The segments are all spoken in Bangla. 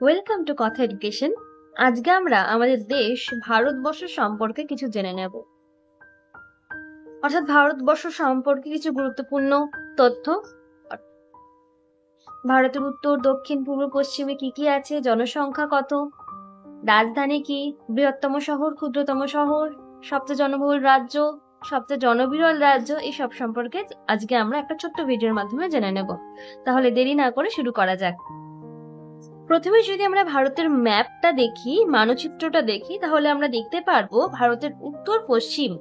ওয়েলকাম টু কথা এডুকেশন। আজকে আমরা আমাদের দেশ ভারতবর্ষ সম্পর্কে কিছু জেনে নেব, অর্থাৎ ভারতবর্ষ সম্পর্কে কিছু গুরুত্বপূর্ণ তথ্য। ভারতের উত্তর, দক্ষিণ, পূর্ব, পশ্চিমে কি কি আছে, জনসংখ্যা কত, রাজধানী কি, বৃহত্তম শহর, ক্ষুদ্রতম শহর, সবচেয়ে জনবহুল রাজ্য, সবচেয়ে জনবিরল রাজ্য, এই সব সম্পর্কে আজকে আমরা একটা ছোট্ট ভিডিওর মাধ্যমে জেনে নেব। তাহলে দেরি না করে শুরু করা যাক। প্রথমে যদি আমরা ভারতের ম্যাপটা দেখি, মানচিত্রটা দেখি, তাহলে আমরা দেখতে পারবো ভারতের উত্তর পশ্চিম,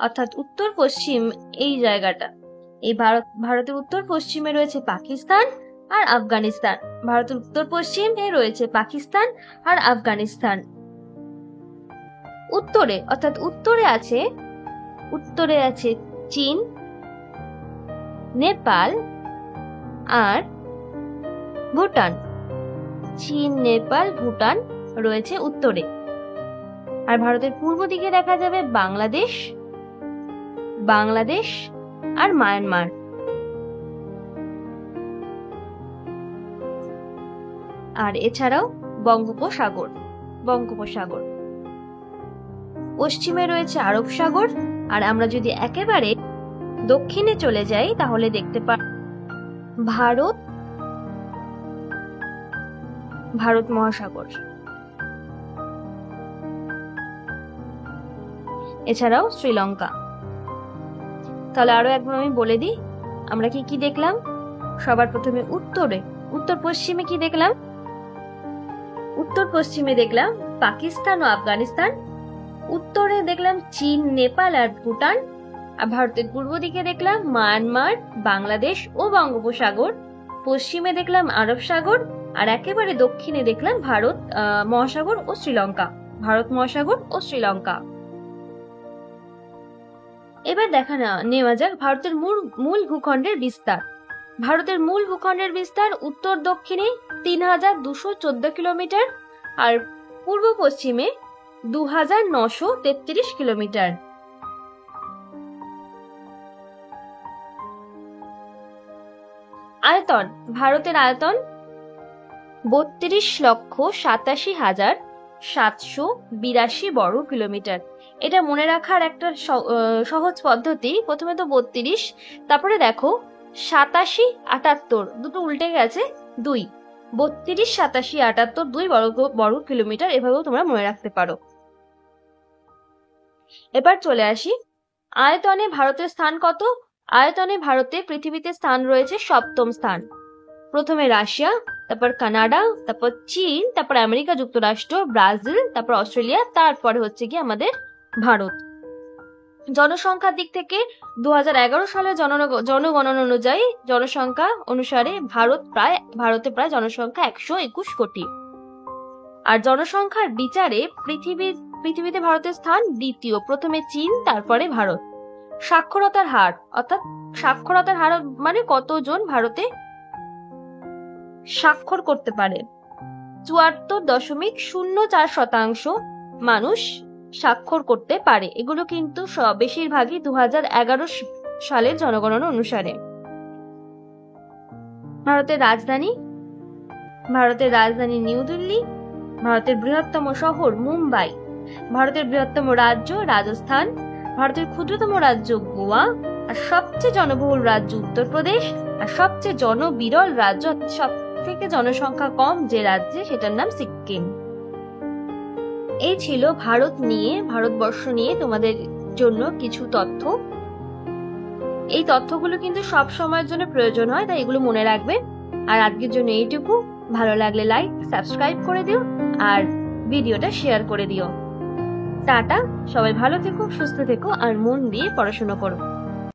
অর্থাৎ উত্তর পশ্চিম এই জায়গাটা, এই ভারতের উত্তর পশ্চিমে রয়েছে পাকিস্তান আর আফগানিস্তান। ভারতের উত্তর পশ্চিমে রয়েছে পাকিস্তান আর আফগানিস্তান। উত্তরে, অর্থাৎ উত্তরে আছে চীন, নেপাল আর ভুটান। চীন, নেপাল, ভুটান রয়েছে উত্তরে। আর ভারতের পূর্ব দিকে দেখা যাবে বাংলাদেশ আর মায়ানমার। আর এছাড়াও বঙ্গোপসাগর। পশ্চিমে রয়েছে আরব সাগর। আর আমরা যদি একেবারে দক্ষিণে চলে যাই তাহলে দেখতে পাই ভারত মহাসাগর। এছাড়াও শ্রীলঙ্কা। তাহলে আরো একবার আমি বলে দিই আমরা কি কি দেখলাম। সবার প্রথমে উত্তর পশ্চিমে কি দেখলাম? উত্তর পশ্চিমে দেখলাম পাকিস্তান ও আফগানিস্তান। উত্তরে দেখলাম চীন, নেপাল আর ভুটান। আর ভারতের পূর্ব দিকে দেখলাম মায়ানমার, বাংলাদেশ ও বঙ্গোপসাগর। পশ্চিমে দেখলাম আরব সাগর। আর একেবারে দক্ষিণে দেখলাম ভারত মহাসাগর ও শ্রীলঙ্কা। এবার দেখা নেওয়া যাক ভারতের মূল ভূখণ্ডের বিস্তার। ভারতের মূল ভূখণ্ডের বিস্তার উত্তর দক্ষিণে ৩,২১৪ কিলোমিটার আর পূর্ব পশ্চিমে ২,৯৩৩ কিলোমিটার। আয়তন, ভারতের আয়তন ৩২,৮৭,৭৮২ বর্গ কিলোমিটার। এটা মনে রাখার একটা সহজ পদ্ধতি। প্রথমে তো ৩২, তারপরে দেখো ৮৭,৭৮, দুটো উল্টে গেছে ২, ৩২, ৮৭,৭৮ ২ বর্গ কিলোমিটার। এভাবেও তোমরা মনে রাখতে পারো। এবার চলে আসি আয়তনে ভারতের স্থান কত। আয়তনে ভারতে পৃথিবীতে স্থান রয়েছে ৭ম স্থান। প্রথমে রাশিয়া, তারপর কানাডা, তারপর চীন, তারপর আমেরিকা যুক্তরাষ্ট্র, ব্রাজিল, তারপর অস্ট্রেলিয়া, তারপরে হচ্ছে কি আমাদের ভারত। জনসংখ্যার দিক থেকে ২০১১ সালের জনগণনা অনুযায়ী জনসংখ্যা অনুসারে ভারতে প্রায় জনসংখ্যা ১২১ কোটি। আর জনসংখ্যার বিচারে পৃথিবীতে ভারতের স্থান দ্বিতীয়, প্রথমে চীন, তারপরে ভারত। সাক্ষরতার হার, অর্থাৎ সাক্ষরতার হার মানে কতজন ভারতে স্বাক্ষর করতে পারে, ৭৪.০৪% মানুষ স্বাক্ষর করতে পারে। এগুলো কিন্তু বেশিরভাগই ২০১১ সালের জনগণনা অনুসারে। ভারতের রাজধানী নিউ দিল্লি। ভারতের বৃহত্তম শহর মুম্বাই। ভারতের বৃহত্তম রাজ্য রাজস্থান। ভারতের ক্ষুদ্রতম রাজ্য গোয়া। আর সবচেয়ে জনবহুল রাজ্য উত্তরপ্রদেশ। আর সবচেয়ে জনবিরল রাজ্য, সব থেকে জনসংখ্যা কম যে রাজ্যে, সেটার নাম সিকিম। এই ছিল ভারতবর্ষ নিয়ে তোমাদের জন্য কিছু তথ্য। এই তথ্যগুলো কিন্তু সব সময়ের জন্য প্রয়োজন হয়, তাই এগুলো মনে রাখবে। আর আজকের জন্য এইটুকু। ভালো লাগলে লাইক, সাবস্ক্রাইব করে দিও আর ভিডিওটা শেয়ার করে দিও। টাটা, সবাই ভালো থেকো, সুস্থ থেকো আর মন দিয়ে পড়াশোনা করো।